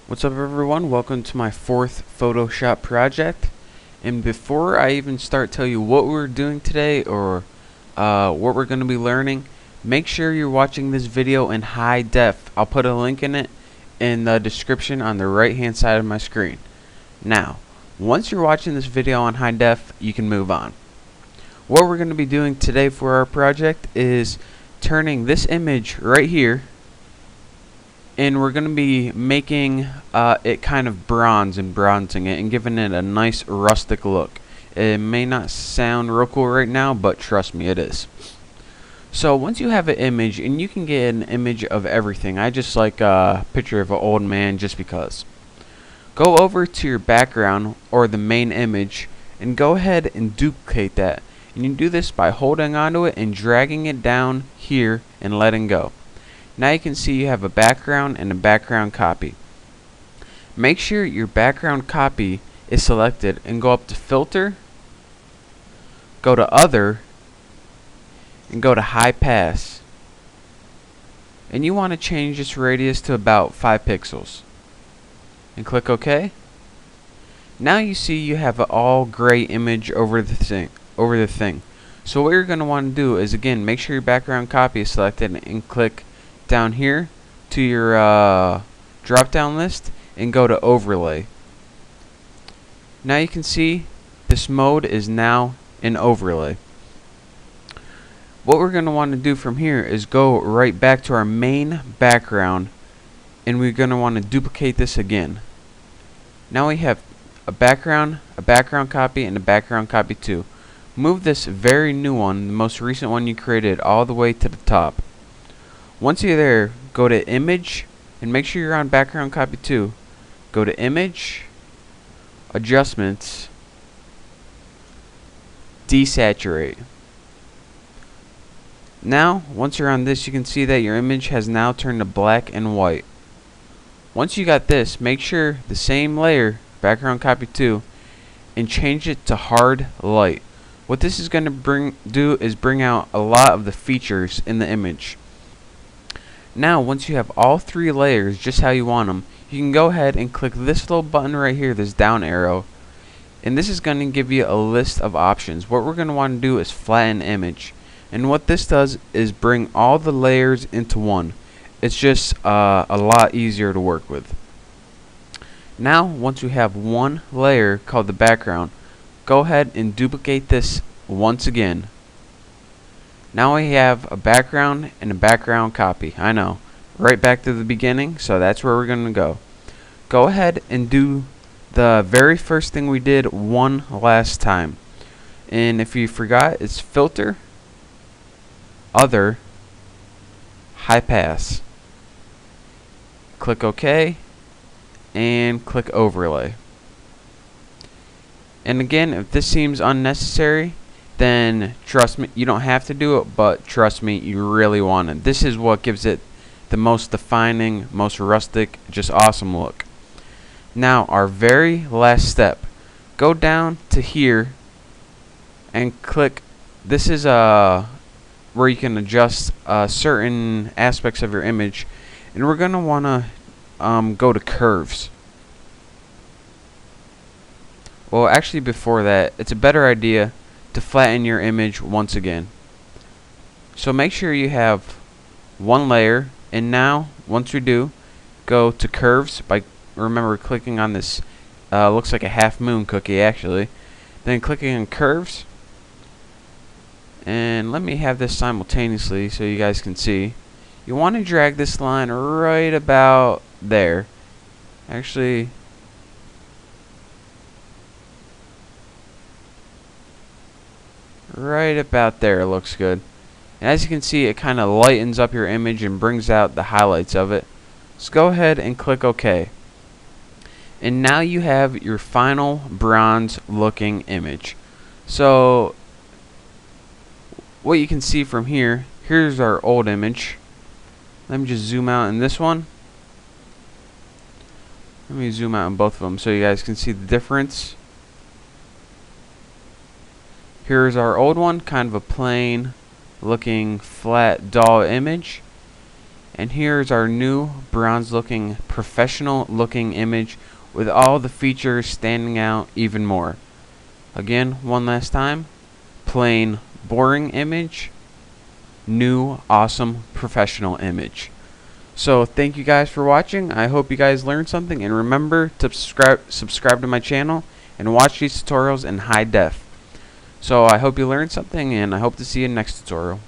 What's up everyone, welcome to my fourth Photoshop project. And before I even start telling you what we're doing today or what we're going to be learning, make sure you're watching this video in high def. I'll put a link in it in the description on the right hand side of my screen. Now, once you're watching this video on high def, you can move on. What we're going to be doing today for our project is turning this image right here, and we're going to be making it kind of bronzing it and giving it a nice rustic look. It may not sound real cool right now, but trust me, it is. So once you have an image, and you can get an image of everything, I just like a picture of an old man just because. Go over to your background or the main image and go ahead and duplicate that. And you do this by holding onto it and dragging it down here and letting go. Now you can see you have a background and a background copy. Make sure your background copy is selected and go up to Filter, go to Other, and go to High Pass. And you want to change this radius to about 5 pixels. And click OK. Now you see you have an all gray image over the thing. So what you're going to want to do is, again, make sure your background copy is selected and click down here to your drop down list and go to Overlay. Now you can see this mode is now in Overlay. What we're going to want to do from here is go right back to our main background, and we're going to want to duplicate this again. Now we have a background copy, and a background copy too. Move this very new one, the most recent one you created, all the way to the top. Once you're there, go to Image, and make sure you're on background copy too. Go to Image, Adjustments, Desaturate. Now, once you're on this, you can see that your image has now turned to black and white. Once you got this, make sure the same layer, background copy too, and change it to hard light. What this is going to bring out a lot of the features in the image. Now, once you have all three layers just how you want them, you can go ahead and click this little button right here, this down arrow, and this is going to give you a list of options. What we're going to want to do is flatten image, and what this does is bring all the layers into one. It's just a lot easier to work with. Now, once we have one layer called the background, go ahead and duplicate this once again. Now we have a background and a background copy. I know, right back to the beginning, so that's where we're going to go. Go ahead and do the very first thing we did one last time. And if you forgot, it's Filter, Other, High Pass. Click OK, and click Overlay. And again, if this seems unnecessary, then trust me, you don't have to do it, but trust me, you really want it. This is what gives it the most defining, most rustic, just awesome look. Now, our very last step, go down to here and click. This is where you can adjust certain aspects of your image, and we're going to want to go to Curves. Well, actually, before that, it's a better idea to flatten your image once again. So make sure you have one layer, and now once you do, go to Curves by clicking on this looks like a half moon cookie actually, then clicking on Curves, and let me have this simultaneously so you guys can see. You want to drag this line right about there. Actually, right about there looks good. And as you can see, it kind of lightens up your image and brings out the highlights of it. So go ahead and click OK. And now you have your final bronze looking image. So what you can see from here, here's our old image. Let me just zoom out in this one. Let me zoom out in both of them so you guys can see the difference. Here's our old one, kind of a plain looking flat dull image. And here's our new bronze looking, professional looking image with all the features standing out even more. Again, one last time, plain boring image, new awesome professional image. So thank you guys for watching. I hope you guys learned something, and remember to subscribe to my channel and watch these tutorials in high def. So I hope you learned something, and I hope to see you in the next tutorial.